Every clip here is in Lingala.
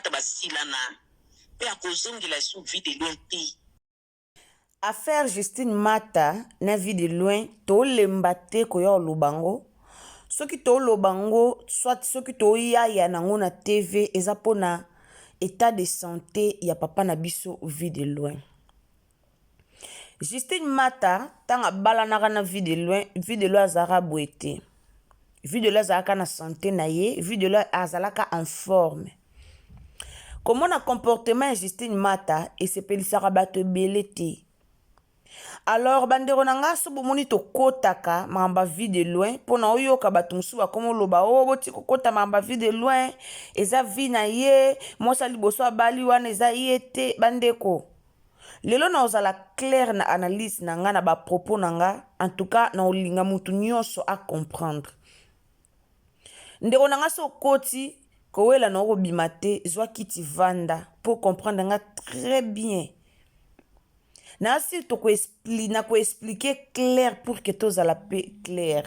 mata basilana pe akozongela su vie de loin te. Affaire Justine Mata na vie de loin to lembate ko yo lubango soki to lobango soit soki to ya nango na TV eza pona état de santé ya papa na biso vie de loin. Justine Mata tanga balanaka na vie de loin azara boete. Vie de loin azalaka na santé na ye, vie de loin azalaka en forme. Comment na comportement ya Justine Mata esepelisaka bato ebele te. Alors bandeko na nga so bomoni to kotaka mamba vie de loin pona oyoka bato musu bakomo loba o boti kokota mamba vie de loin eza vie na ye mosa liboso abali wana eza ye te bandeko. Lelo na ozala clair na analyse na nga na ba propos na nga en tout cas na olinga mutu nyonso a comprendre. Ndeko na nga so koti kowela na obima te zwa kiti vanda pour comprendre nga très bien. Na si to ko expliquer clair pour que tous à la paix clair.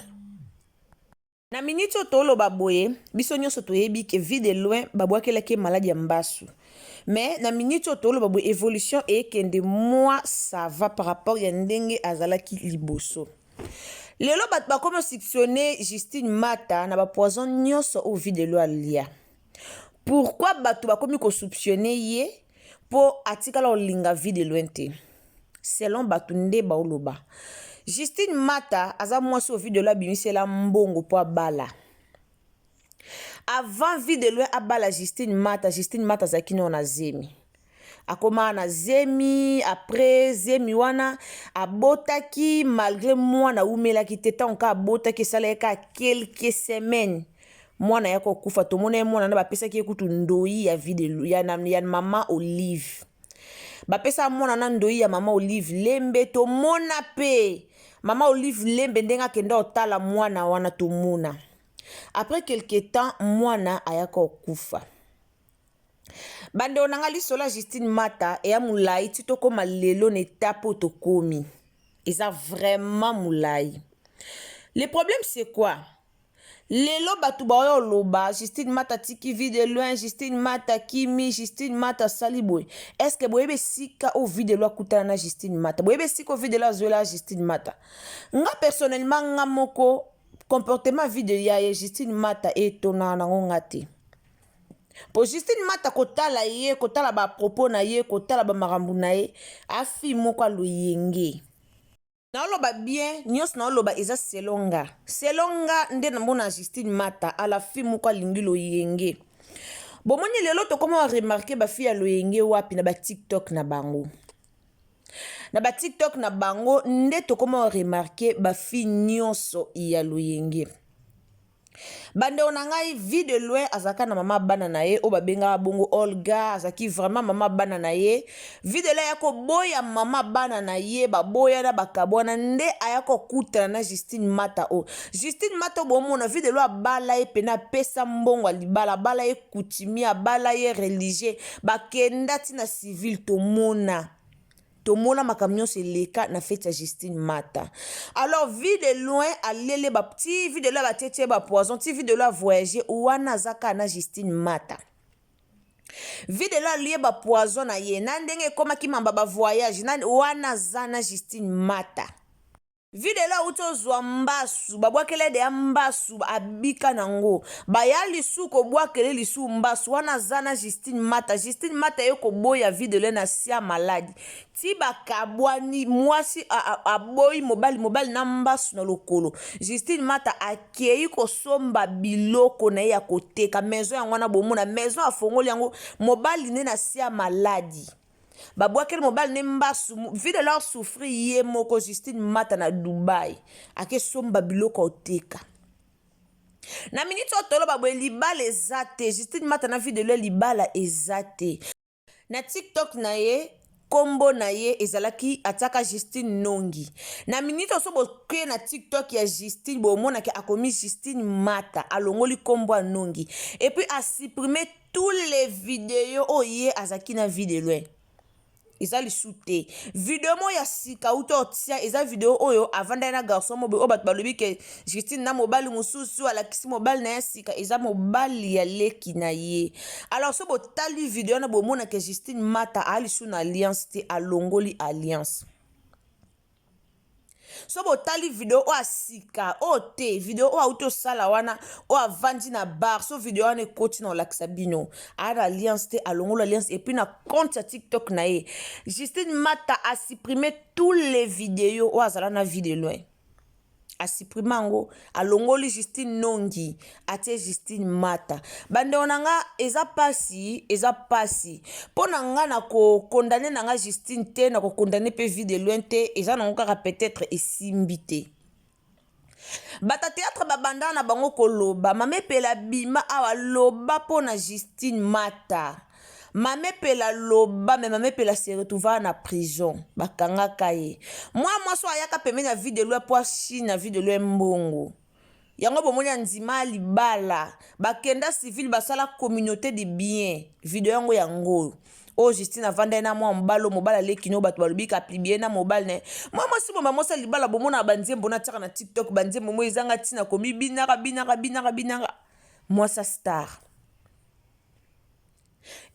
Na minute to lo baboye biso nyonso to yebi ke vie de loin babwakela ke maladie mbasu. Mais na minute to lo baboye évolution et kende moi ça va par rapport ya ndenge azalaki liboso. Lelo bat ba comme sectionner Justine Mata na ba poison nyonso au vie de loin lia. Pourquoi batu ba komi ko soupçonner ye pour atikala olinga vie de loin te. Selon Batunde Baoloba. Justine Mata, aza mwasi au vie de la bimisela mbongo po abala. Avant vie de loin abala Justine Mata zaki no na zemi. Akoma na zemi, après zemi wana, abotaki malgré moi na umela ki teta onka abotaki saleka quelques semaines. Mwana yako kufa to mona mwana na bapesa ki ekutu ndoi ya vie de loin ya mama Olive. Bapesa mona na ndoi ya mama Olive lembe to mona pe mama Olive lembe ndenga kenda otala mwana wana to mona. Après quelque temps mwana ayaka okufa. Bande onanga lisola Justine Mata e ya mulai tito koma lelo ne tapo to komi. Eza vraiment mulai. Le problème c'est quoi? Lelo batu baoyo loba Justine Mata tiki vie de loin, Justine Mata kimi, Justine Mata saliboy. Est-ce que boyebe sika au vie de loin kutana na Justine Mata? Boyebe sika au vie de loin zola Justine Mata? Nga personnellement nga moko comportement vie de ya Justine Mata etona na ngate. Po Justine Mata kotala ye, kotala ba propos na ye, kotala ba marambu na ye, afi moko aluyenge. Na oloba bien, nyos na oloba eza selonga. Selonga nde na mona Justine Mata ala fi moko alingi loyenge. Bomoni lelo to koma remarquer ba fi ya loyenge wapi na ba TikTok na bango. Na ba TikTok na bango nde to koma remarquer ba fi nyonso ya loyenge. Bande onangai vie de loin azaka na mama bana na ye o babenga bongo Olga azaki vraiment mama bana na ye vie de loin yako boya mama bana na ye baboya na bakabona nde ayako kutana na Justine Mata o Justine Mata bomona vie de loin bala ye pena pesa mbongo libala bala ye coutumier bala ye religieux bakenda tina civil to mona Tomona makamnyo se leka na fête ya Justine Mata. Alors vie de loin alele ba petit vie de loin ba tete ba poison, ti vie de loin voyager wana zaka na Justine Mata. Vie de loin lié ba poison na ye na ndenge koma ki mamba ba voyage na wana zana Justine Mata. Vie de loin uto zwa mbasu babwakele de mbasu abika nango bayali su ko bwakele lisu mbasu wana zana Justine Mata yoko boya vie de loin na sia maladi ti bakabwani mwasi aboyi mobali na mbasu na lokolo Justine Mata akei ko somba biloko na ya koteka maison yango na bomona maison afongoli yango mobali ne na sia maladi babwakele mobali ne mbasu vie de leur souffrir ye moko Justine Mata na Dubai ake somba biloko oteka na minute otolo babwe libala ezate Justine Mata na vie de leur libala ezate na TikTok na ye kombo na ye ezalaki ataka Justine Nongi na minute osobo ke na TikTok ya Justine bomona ke akomi Justine Mata alongoli kombo a Nongi et puis a supprimer tous les vidéos oye azaki na vie de loin. eza lisu te video mo ya sika uta otia eza video oyo avanda na garçon mo o bato balobi ke Justine na mobali mosusu alakisi mobali na ya sika eza mobali ya leki na ye. Alors so botali video na bomona ke Justine Mata alisu na alliance te alongoli alliance. So botali video o asika o te video o auto sala wana o avandi na bar so video wana ekoti na olakisa bino ana alliance te alongolo alliance et puis na compte ya TikTok na ye Justine Mata a supprimé tous les vidéos o azala na vie de loin a supprimé ango alongoli Justine Nongi atie Justine Mata bande onanga eza pasi pona nga na ko condamner nanga Justine te na ko condamner pe vie de loin te eza nango kaka peut-être esimbi te bata théâtre babanda na bango koloba mamepela bima awa loba pona Justine Mata mamepela loba me mamepela se retrouva na prison bakangaka ye moi so ayaka pembeni ya vie de loi po ashi na vie de loi mbongo yango bomoni ndima libala bakenda civil basala communauté de bien video yango o Justine avanda na mwa mbalo mobala leki no bato balobi ka plibie na mobile ne moi si bomba mosa libala bomona banzembo na tira na TikTok banzembo mo ezanga tina komi binaka moi sa star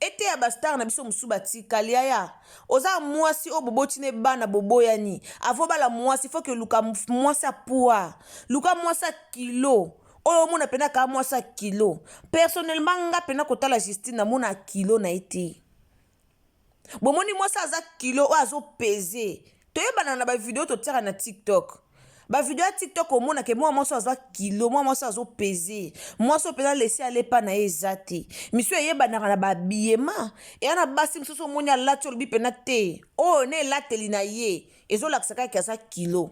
ete ya bastar na biso musu batikali aya oza mwasi o boboti ne bana boboyani avo bala mwasi faut que luka mwasi apua luka mwasi kilo oyo mona pena ka mwasi kilo personnellement nga pena kotala Justine na mona kilo na ete bomoni mwasi aza kilo o azo peser toyebana na ba video to tira na TikTok ba video ya TikTok omona ke moi mwasi azwa kilo moi mwasi azo peser mwasi opena laisser aller pa na ezate miso yebanaka na babiyema eyana basi misusu omoni alati olobi pena te oyo ne elateli na ye ezolakisa kaka aza kilo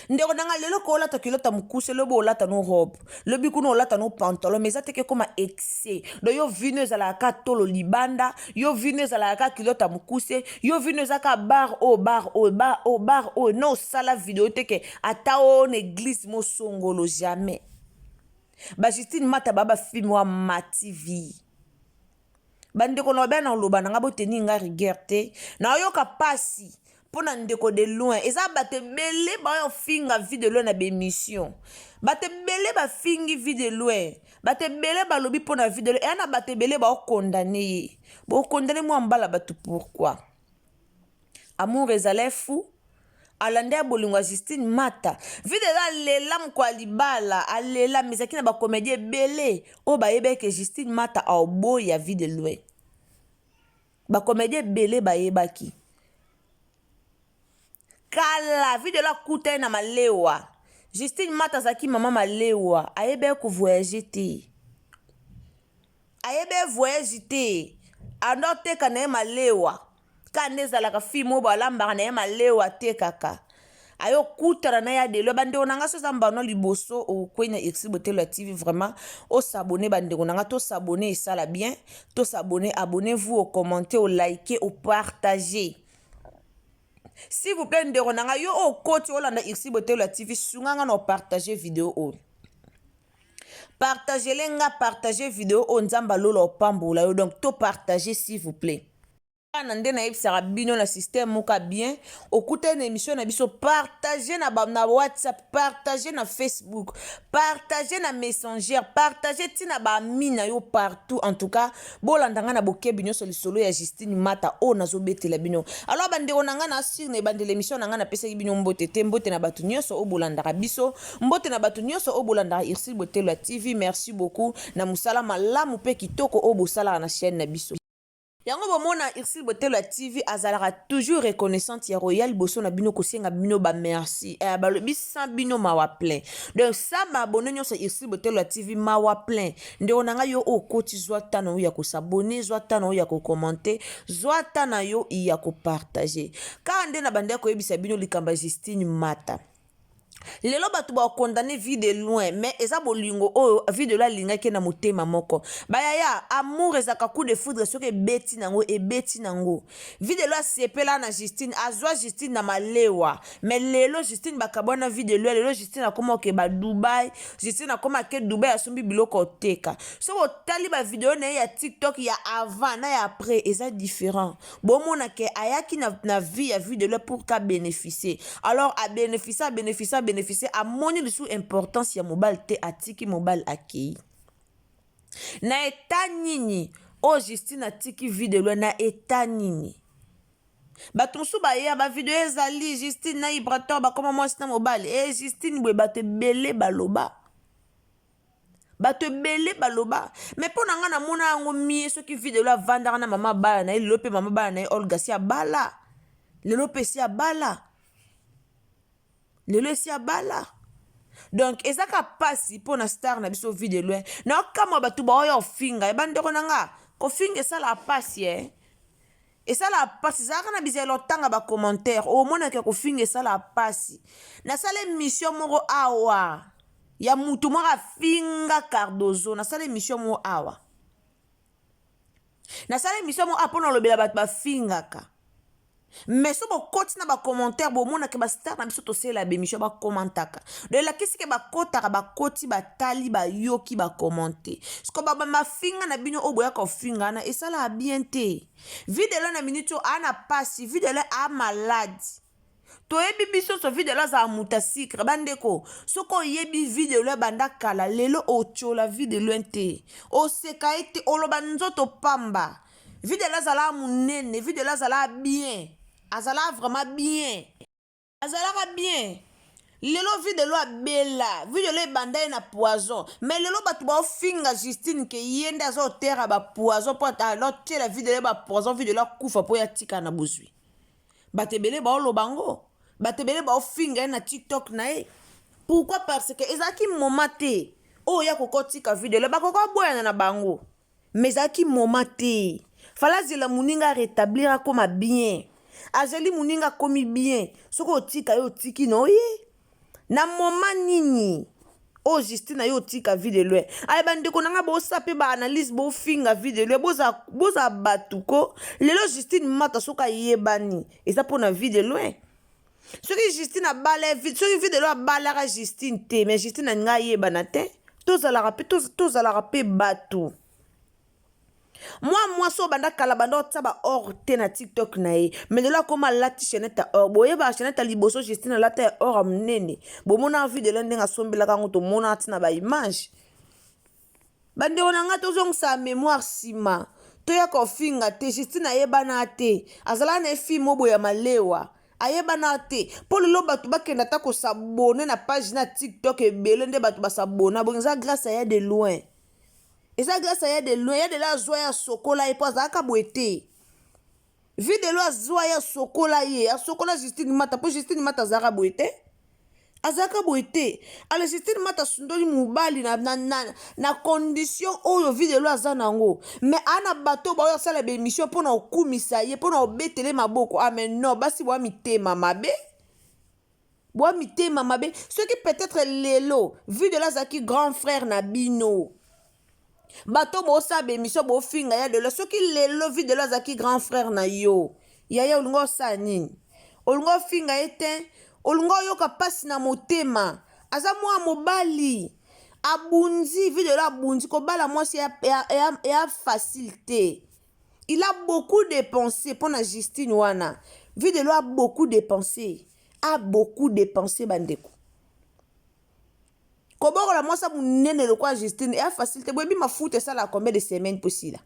ndeko nanga lelo ko olata kilota mukuse lobo olata no robe lobi kuna olata no pantalon mais ezateke koma excès do yo vino ezalaka tolo libanda yo vino ezalaka kilota mukuse yo vino ezaka bar o no sala video teke ata o église mo songolo jamais ba Justine Mata baba film wa mativi bandeko no bana loba nanga boteni nga rigueur te na yoka pasi pona ndeko de loin eza bate bele ba finga vie de loin na bémission bate bele ba fingi vie de loin bate bele ba lobi pona vie de loin et na bate bele ba condamner bo condamner moi mbala batu pourquoi amour ezalé fou alande bolingo Justine Mata vie de la lela mko alibala alela misaki na ba comédie bele o ba yebe ke Justine Mata a oboya vie de loin ba comédie bele ba yebaki kala vie de la kuta na malewa Justine Mata zaki mama malewa ayebe ko voyager te ayebe voyager te anote kana malewa kaneza la ka fimo balamba na malewa te kaka ayo kutara na ya de lo bande onanga so zamba no liboso o kwenya Irsi Botelo TV vraiment o s'abonner bande onanga to s'abonner et ça la bien to s'abonner abonnez-vous au commenter au liker au partager. S'il vous plaît, ndeko yo o koti olanda Irsi Botelo TV sunganga no partager vidéo o. Partagez lenga partager vidéo o nzamba lolo pambola yo donc to partager s'il vous plaît. Nande na yebisaka bino na système moka bien okuta na émission na biso partager na WhatsApp partager na Facebook partager na Messenger partager tina ba mina yo partout en tout cas bolandanga na bokebi nyonso lisolo ya Justine Mata o nazobetela bino alors bande onanga na sur ne bande l'émission nanga na pesa bino mbote te mbote na batu nyonso o bolandaka biso mbote na batu nyonso o bolandaka Irsi Botelo TV merci beaucoup na musala malamu pe kitoko o bosala na chaîne na biso. Yango bomona Irsi Botelo TV azalaka toujours reconnaissante ya Royal Bosso na bino kosenga bino ba merci balobi sa bino mawa plein donc ça ba abonné nyonso Irsi Botelo TV mawa plein nde onanga yo o koti zwa tano ya ko s'abonner zwa tano ya ko commenter zwa tano yo ya ko partager ka nde na bande ko yebisa bino likamba Justine Mata lelo bato ba condamner vie de loin mais eza bolingo oyo vie de loin alingaki na motema moko bayaya amour ezaka coup de foudre soki ebeti nango vie de loin asepela na Justine azwa Justine na malewa mais lelo Justine bakabwana vie de loin lelo Justine akoma ke ba Dubai Justine akoma ke Dubai asombi biloko oteka so otali ba video na ya TikTok ya avant na ya après eza différent bomona ke ayaki na vie ya vie de loin pour ka bénéficier alors a bénéficier a moni sous importance ya mobile te atiki mobile akei na eta nini o Justine atiki vie de loin na eta nini bato mosusu baya ba video ezali Justine na Ibrator bakoma mwasi na mobile Justine boye bato ebele baloba mais mpo na nga namona yango mie soki vie de loin avandaka na mama bala na ye lelo mpe mama bala na ye Olga si abala lelo mpe si abala lelo esi abala donc ezaka pasi mpo na star na biso vie de loin na okamwa bato baoyo ofinga ebandeko na nga kofinga esala pasi esala pasi ezalaka na bizelo otanga bacommentaire omonaka kofinga esala pasi nasala émission moko awa ya mutu moko afinga Cardozo nasala émission moko awa mpona olobela bato bafingaka mais so bokoti na bacommentaire bomonaka bastar na biso tosala bémission bakomantaka do elakisi ke bakotaka bakoti batali bayoki bakommente siko bafinga na bino oyo boyaka ofinga na esala bien te vie de loin na minute oyo ana pasi vie de loin a malade toyebi biso so vie de loin azala muta sikre bandeko soko oyebi vie de loin banda kala lelo otiola vie de loin te oseka ete oloba nzoto pamba vie de loin azala munene vie de loin azala bien azala vraiment bien azalaka bien lelo vie de loin bela vie de loin ebanda ye na poison mais lelo bato baofinga Justine ke ye nde azotera bapoison mpo alotiela vie de loin bapoison vie de loin akufa mpo yatika na bozwi bato ebele baoloba ngo bato ebele baofinga ye na TikTok na ye pourquoi parce que ezalaki moma te oyo ya kokotika vie de loin bakoko aboyana na bango mais ezalaki moma te fala zela moninga rétablir akoma bien azeli moninga komi bien soki otika ye otiki na oye na moma nini o Justine na ye otika vie de loin aye bandeko na nga bosa mpe baanalyse bofinga vie de loin boza batuko lelo Justine mata soki ayebani eza mpona vie de loin soki Justine abala soki vie de loin abalaka Justine te mais Justine aninga ayebana te tozalaka mpe bato moi so banda kala banda otaba or te na TikTok na ye mais lelo akoma lati chaînette or boyeba chaînette liboso Justine alata or amnene bomona vie de loin ndenge asombelaka yango tomona ntina baimage bandeko na nga tozongisa mémoire nsima toya kofinga te Justine ayebana te azala na efilme oyo ya malewa ayebana te mpo lelo bato bakenda ata kosabone na page na TikTok ebele nde bato basabona bongo eza grâce aya de loin eza grâce aya de loin ya de la azwa ya sokola ye mpo azalaka boye te vie de loin azwa ya sokola ye asokola Justine mata mpo Justine mata azalaka boye te alors Justine mata asundoli mobali na condition oyo vie de loin aza nango mais ana bato baoyo asala bémission mpona okumisa ye mpona obetele maboko mais non basi boya mitema mabe soki peut-être lelo vie de loin azalaki grand frère na bino bato bosa bémission bofinga ya de loin soki lelo vie de loin azalaki grand frère na yo yaya olingo osala nini olingo ofinga ye te olingo oyoka pasi na motema aza mwa mobali abunzi vie de loin abunzi kobala mwasi ya facile te il a beaucoup dépensé mpona Justine wana vie de loin a beaucoup dépensé bandeko kobokola mwasa munene lokwa Justine ya facile te boyebi mafuta esala combien de semaines posila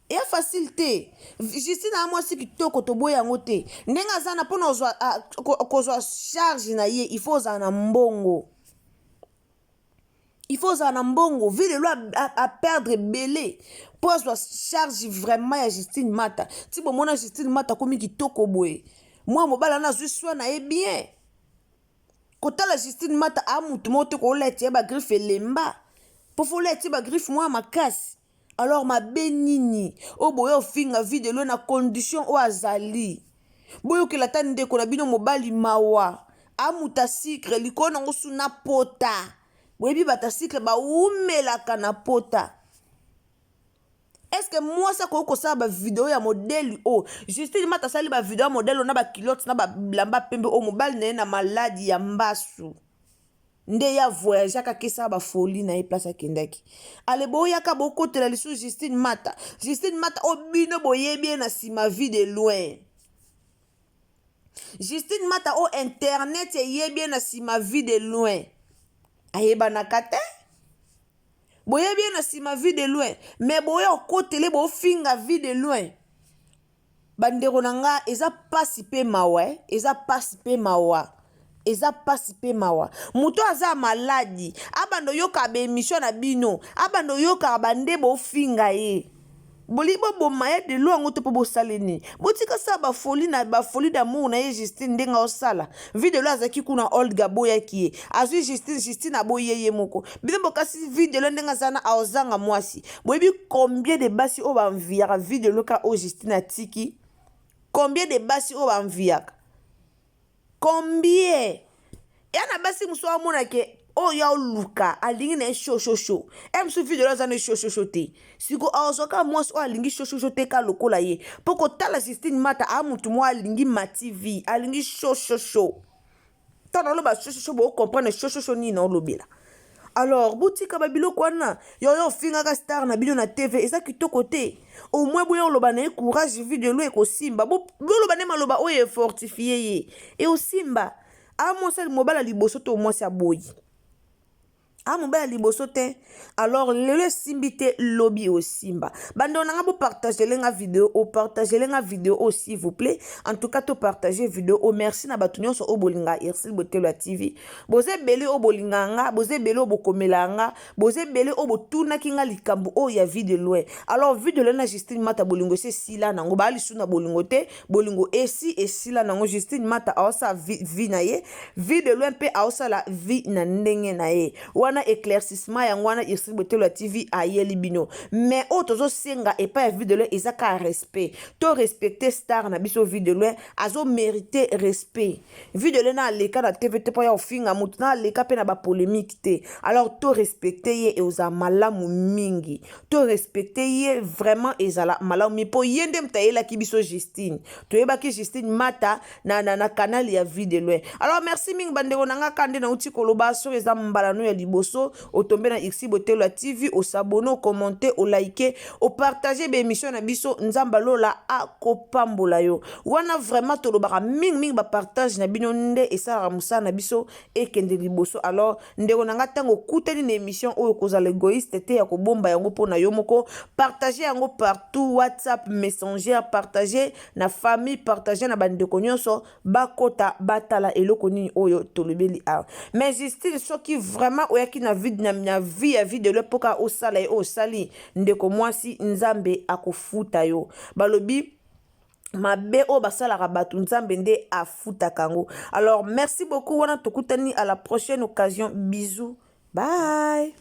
ya facile te Justine a mwasi kitoko toboya yango te ndenge aza na mpona kozwa charge na ye il faut ozala na mbongo vie de loin a perdre belé mpo azwa charge vraiment ya Justine mata ti bomona Justine mata komi kitoko boye mwa mobala na azwi swa na ye bien kotala Justine mata amutu moko te koleti ye bagriffe elemba mpo foleti ye bagriffe mwa makasi alors mabe nini oyo boya ofinga vie de loin na condition oyo azali boyokela ta ndeko na bino mobali mawa amuta sucre likolo nango su na pota boyebi bata sucre baumelaka na pota. Est-ce que moi ça ko ça ba vidéo ya modèle o Justine Mata sali ba vidéo modèle na ba kilote na ba lamba pembe o mobile na maladie ya mbasu nde ya voyage aka kesa ba folie na e place akendaki ale boya ka bokotela lisu Justine Mata obino boyebi na sima vie de loin. Justine Mata o internet yebi na sima vie de loin ayeba na kate boye bien na sima vie de loin mais boye okotele bo finga vie de loin bandeko nanga eza pasi pe mawa eza pasi pe mawa muto aza maladi abando yoka be émission na bino abando yoka bande bo finga ye bolibo bomaye de lo ngoto po bosaleni botika sa ba folie d'amour na ye Justine ndenga osala video lo azaki kuna old gabo yaki azwi Justine aboyeye moko bidembo kasi video lo ndenga sana aozanga mwasi boyebi combien de basi o banviaka video lo ka o Justine atiki combien de basi o banviaka combien yana basi muso amona ke o ya luka alingi na show emsu video la zane show te siko azoka mwasi o alingi show te ka lokola ye poko tala Justine Mata amutu mo alingi ma TV alingi show tana lo ba show bo comprendre show ni na lobela. Alors boutika babilo kwana yo finga ka star na bino na TV eza kitoko te au moins boyo loba na courage video lo eko simba bo loba ne maloba o e fortifier ye e o simba amosali mobala liboso to mwasi aboyi mobala liboso te alors lelo simbite lobby au simba bando nanga bo partager lenga vidéo s'il vous plaît en tout cas to partager vidéo au merci na batunyo so obolinga Irsil Botelo TV boze bele obolinganga boze bele obokomelanga boze bele obotuna kinga likambo o ya vidéo loin alors vidéo na Justine Mata bolingo se sila nango bali suna bolingo te bolingo esi esila nango Justine Mata aosa vi na ye vidéo loin pe aosa la vie na ndenge na ye wana éclaircissement ya ngwana Irsil Botelo TV ayeli bino mais otozo senga et pas vidéo loin ezaka respect to respecter star na biso vidéo loin azo mériter respect vidéo loin na leka na TV te pa ya ofinga mutu na leka pe na ba polémique te alors to respecter ye e oza malamu mingi to respecter ye vraiment ezala malamu mi po yende mtaela ki biso Justine to yeba ki Justine Mata na canal ya vidéo loin alors merci mingi bandeko nanga kande na uti koloba so eza mbalano ya liboso otombe na Irsil Botelo TV o s'abonner o commenter o liker o partager be émission na biso nzamba lola akopambola yo wana vraiment tolobaka mingi ba partage na bino nde esala musa na biso ekende liboso alors ndeko nanga tango kuteli na émission oyo kozala égoïste te ya kobomba yango pona yo moko partager yango partout WhatsApp Messenger partager na famille partager na bandeko nyonso bakota batala eloko nini oyo tolobeli a mais Justine soki vraiment oyaki na vie ya vidéo le poka osala e osali ndeko mwasi nzambe akofuta yo balobi mabe o basalaka batu nzambe nde afuta kango. Alors merci beaucoup wana tokutani à la prochaine occasion bisous bye.